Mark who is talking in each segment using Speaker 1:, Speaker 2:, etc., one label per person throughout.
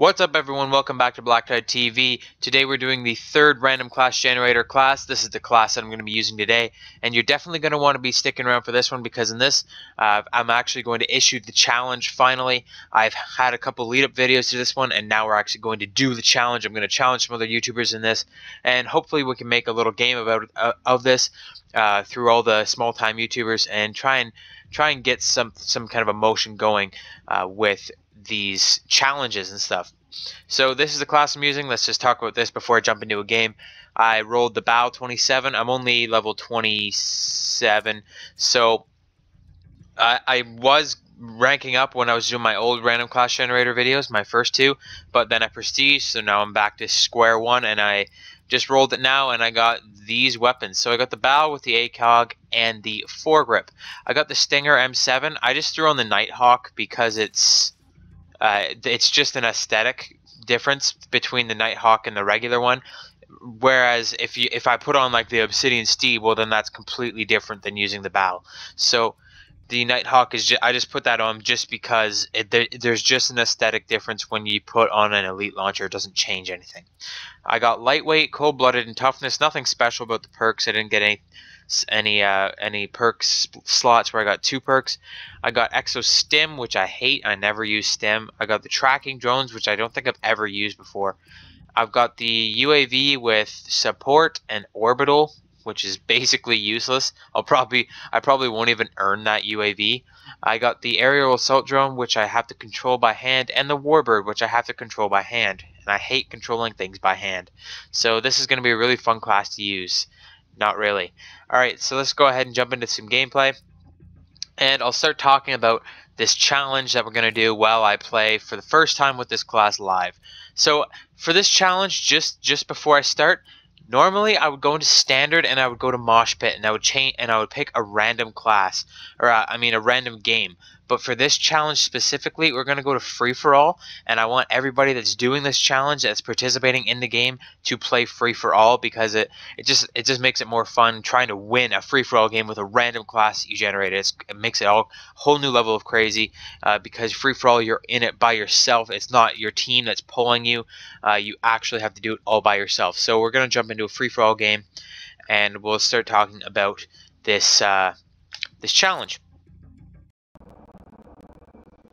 Speaker 1: What's up, everyone? Welcome back to Black Tide TV. Today we're doing the third random class generator class. This is the class that I'm going to be using today, and you're definitely going to want to be sticking around for this one because in this I'm actually going to issue the challenge finally. I've had a couple lead-up videos to this one, and now we're actually going to do the challenge. I'm going to challenge some other YouTubers in this, and hopefully we can make a little game of this through all the small-time YouTubers and try and get some kind of emotion going with these challenges and stuff. So this is the class I'm using. Let's just talk about this before I jump into a game. I rolled the bow 27. I'm only level 27, so I was ranking up when I was doing my old random class generator videos, my first two, but then I prestige, so now I'm back to square one, and I just rolled it now, and I got these weapons. So I got the bow with the ACOG and the foregrip. I got the Stinger M7. I just threw on the Nighthawk because it's just an aesthetic difference between the Nighthawk and the regular one. Whereas if I put on like the Obsidian Steed, well then that's completely different than using the bow. So the Nighthawk is I just put that on just because there's just an aesthetic difference when you put on an elite launcher. It doesn't change anything. I got lightweight, cold-blooded, and toughness. Nothing special about the perks. I didn't get any perks slots where I got 2 perks. I got Exo Stim, which I hate. I never use Stim. I got the tracking drones, which I don't think I've ever used before. I've got the UAV with support and orbital, which is basically useless. I probably won't even earn that UAV. I got the aerial assault drone, which I have to control by hand, and the warbird, which I have to control by hand. And I hate controlling things by hand. So this is going to be a really fun class to use. Not really. Alright, so let's go ahead and jump into some gameplay. And I'll start talking about this challenge that we're going to do while I play for the first time with this class live. So for this challenge, just before I start, normally I would go into standard and I would go to mosh pit and I would pick a random class, or a random game. But for this challenge specifically, we're going to go to free-for-all, and I want everybody that's doing this challenge, that's participating in the game, to play free-for-all because it just makes it more fun trying to win a free-for-all game with a random class that you generated. It makes it a whole new level of crazy because free-for-all, you're in it by yourself. It's not your team that's pulling you. You actually have to do it all by yourself. So we're going to jump into a free-for-all game, and we'll start talking about this this challenge.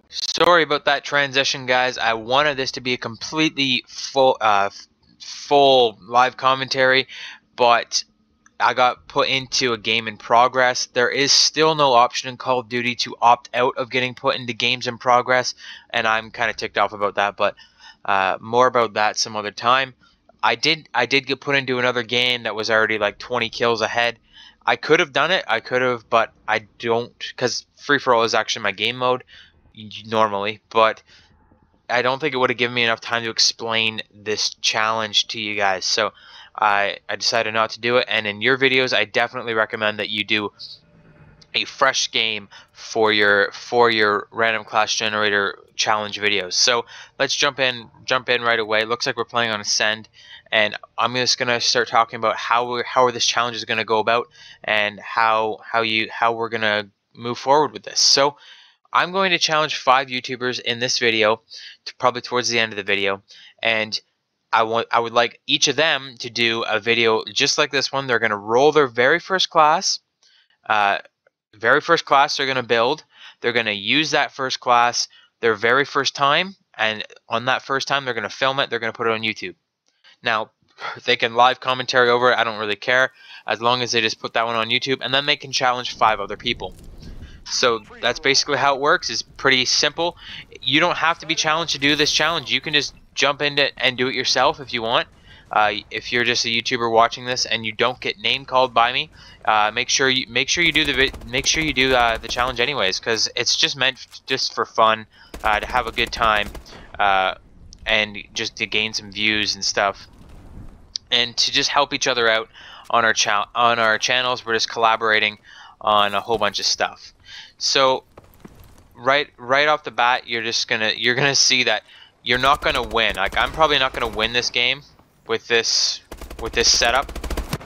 Speaker 1: Sorry about that transition, guys. I wanted this to be a completely full live commentary, but I got put into a game in progress. There is still no option in Call of Duty to opt out of getting put into games in progress, and I'm kind of ticked off about that, but more about that some other time. I did get put into another game that was already like 20 kills ahead. I could have done it, but I don't, because free-for-all is actually my game mode normally, but I don't think it would have given me enough time to explain this challenge to you guys, so I decided not to do it. And in your videos, I definitely recommend that you do a fresh game for your random class generator challenge videos. So let's jump in right away. Looks like we're playing on Ascend, and I'm just gonna start talking about how this challenge is gonna go about and how we're gonna move forward with this. So I'm going to challenge 5 YouTubers in this video, probably towards the end of the video, and I would like each of them to do a video just like this one. They're going to roll their very first class. They're going to build. They're going to use that first class their very first time, and on that first time they're going to film it. They're going to put it on YouTube. Now, they can live commentary over it. I don't really care, as long as they just put that one on YouTube, and then they can challenge 5 other people. So that's basically how it works. It's pretty simple. You don't have to be challenged to do this challenge. You can just jump into it and do it yourself if you want. If you're just a YouTuber watching this and you don't get name called by me, make sure you do the challenge anyways, because it's just meant just for fun, to have a good time, and just to gain some views and stuff, and to just help each other out on our channels. We're just collaborating on a whole bunch of stuff. So right off the bat, you're gonna see that you're not gonna win. Like, I'm probably not gonna win this game with this setup,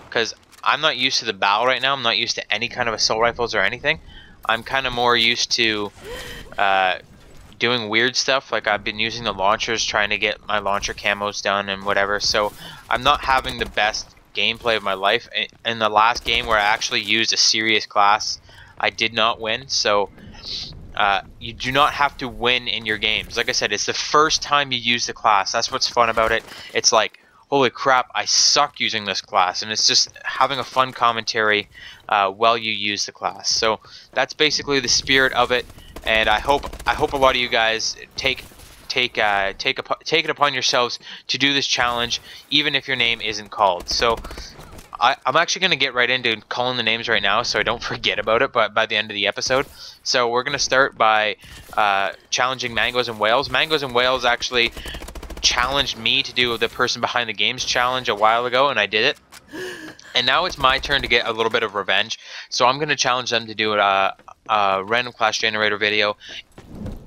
Speaker 1: because I'm not used to the bow right now. I'm not used to any kind of assault rifles or anything. I'm kind of more used to doing weird stuff. Like I've been using the launchers, trying to get my launcher camos done and whatever. So I'm not having the best gameplay of my life. In the last game where I actually used a serious class, I did not win. So you do not have to win in your games. Like I said, it's the first time you use the class. That's what's fun about it. It's like, holy crap, I suck using this class, and it's just having a fun commentary while you use the class. So that's basically the spirit of it, and I hope a lot of you guys take it upon yourselves to do this challenge, even if your name isn't called. So I'm actually going to get right into calling the names right now so I don't forget about it by the end of the episode. So we're going to start by challenging Mangoes and Whales. Mangoes and Whales actually challenged me to do the person behind the games challenge a while ago, and I did it. And now it's my turn to get a little bit of revenge. So I'm going to challenge them to do a random class generator video.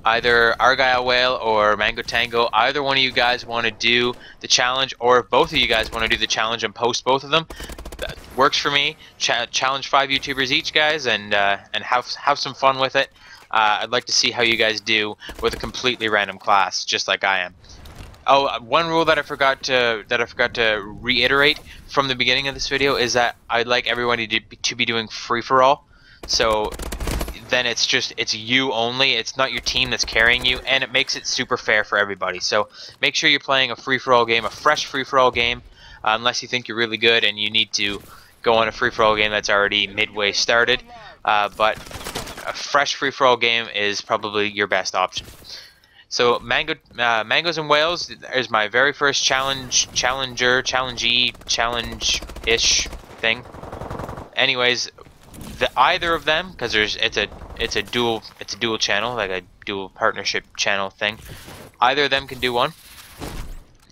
Speaker 1: Either Argyle Whale or Mango Tango, either one of you guys want to do the challenge, or if both of you guys want to do the challenge and post both of them, that works for me. Challenge 5 YouTubers each, guys, and have some fun with it. I'd like to see how you guys do with a completely random class, just like I am. Oh, one rule that I forgot to reiterate from the beginning of this video is that I'd like everybody to be doing free for all. So then it's you only. It's not your team that's carrying you, and it makes it super fair for everybody. So make sure you're playing a free for all game, a fresh free for all game, unless you think you're really good and you need to go on a free for all game that's already midway started. But a fresh free for all game is probably your best option. So Mangoes and Whales is my very first challenge-ish thing. Anyways, either of them, because it's a dual channel, like a dual partnership channel thing. Either of them can do one,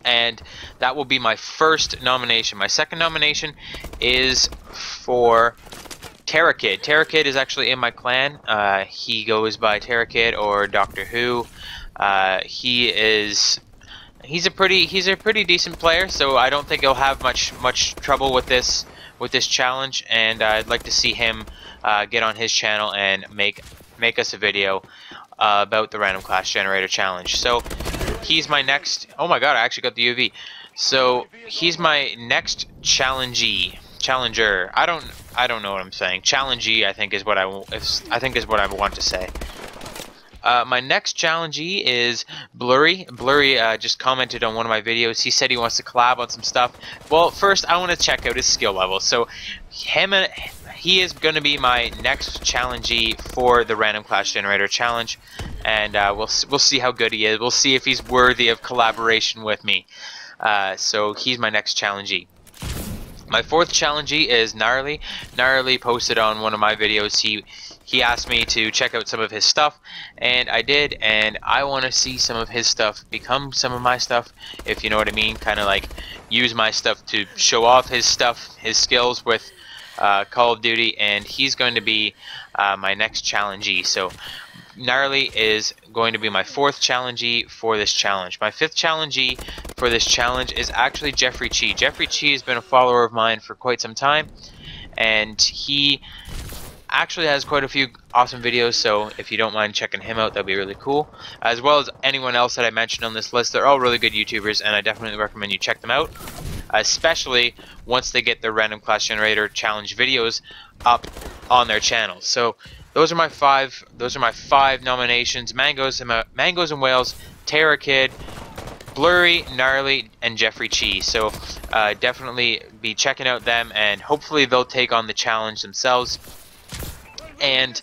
Speaker 1: and that will be my first nomination. My second nomination is for Terrakid. Terrakid is actually in my clan. He goes by Terrakid or Doctor Who. He's a pretty decent player, so I don't think he'll have much trouble with this challenge, and I'd like to see him get on his channel and make us a video about the random class generator challenge. So he's my next. Oh my god, I actually got the UV. So he's my next challenger. I don't know what I'm saying. Challengee, I think is what I want to say. My next challengee is Blurry. Blurry just commented on one of my videos. He said he wants to collab on some stuff. Well, first I want to check out his skill level. So he is going to be my next challengee for the random class generator challenge, and we'll see how good he is. We'll see if he's worthy of collaboration with me. So he's my next challengee. My fourth challengee is Gnarly. Gnarly posted on one of my videos. He asked me to check out some of his stuff, and I did, and I want to see some of his stuff become some of my stuff, if you know what I mean. Kind of like use my stuff to show off his stuff, his skills with Call of Duty, and he's going to be my next challengee. So Gnarly is going to be my fourth challengee for this challenge. My fifth challengee for this challenge is actually Jeffrey Chi. Jeffrey Chi has been a follower of mine for quite some time, and he actually has quite a few awesome videos, so if you don't mind checking him out, that'd be really cool. As well as anyone else that I mentioned on this list. They're all really good YouTubers, and I definitely recommend you check them out, especially once they get their random class generator challenge videos up on their channel. So those are my five nominations: Mangoes and Whales, Terrakid, Blurry, Gnarly, and Jeffrey Chi. So definitely be checking out them, and hopefully they'll take on the challenge themselves and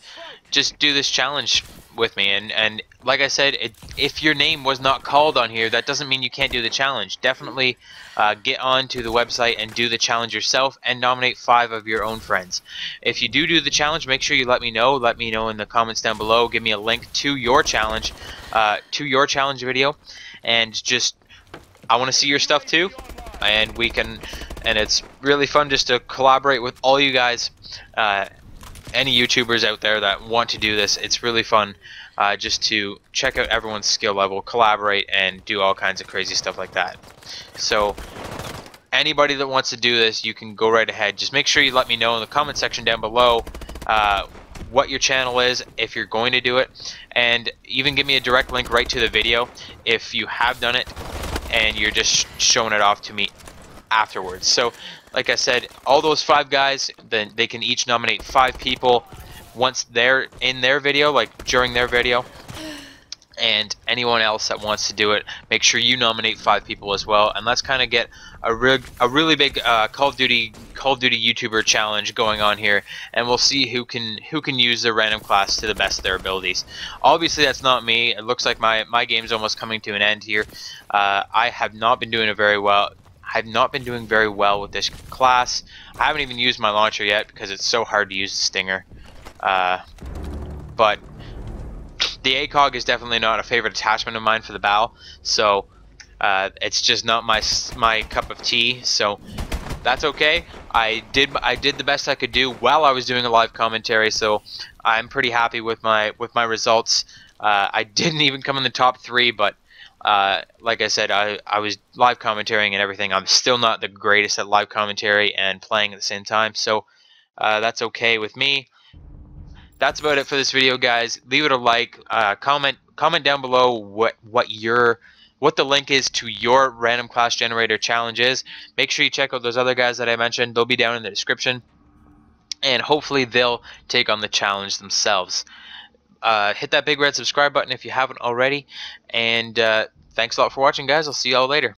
Speaker 1: just do this challenge with me. And like I said, if your name was not called on here, that doesn't mean you can't do the challenge. Definitely get onto the website and do the challenge yourself, and nominate 5 of your own friends. If you do the challenge, make sure you let me know. Let me know in the comments down below. Give me a link to your challenge video, and just I want to see your stuff too, and it's really fun just to collaborate with all you guys. Any YouTubers out there that want to do this, it's really fun just to check out everyone's skill level, collaborate, and do all kinds of crazy stuff like that. So anybody that wants to do this, you can go right ahead. Just make sure you let me know in the comment section down below what your channel is if you're going to do it, and even give me a direct link right to the video if you have done it and you're just showing it off to me afterwards. So like I said, all those 5 guys, then they can each nominate 5 people once they're in their video, like during their video. And anyone else that wants to do it, make sure you nominate 5 people as well, and let's kind of get a really big Call of Duty YouTuber challenge going on here, and we'll see who can use the random class to the best of their abilities. Obviously, that's not me. It looks like my game's almost coming to an end here. I have not been doing very well. With this class. I haven't even used my launcher yet because it's so hard to use the Stinger. But the ACOG is definitely not a favorite attachment of mine for the BAL, so it's just not my cup of tea. So that's okay. I did the best I could do while I was doing a live commentary, so I'm pretty happy with my results. I didn't even come in the top 3, but like I said, I was live commentating and everything. I'm still not the greatest at live commentary and playing at the same time, so that's okay with me. That's about it for this video, guys. Leave it a like, comment down below what the link is to your random class generator challenge is. Make sure you check out those other guys that I mentioned. They'll be down in the description, and hopefully they'll take on the challenge themselves. Hit that big red subscribe button if you haven't already, and thanks a lot for watching, guys. I'll see y'all later.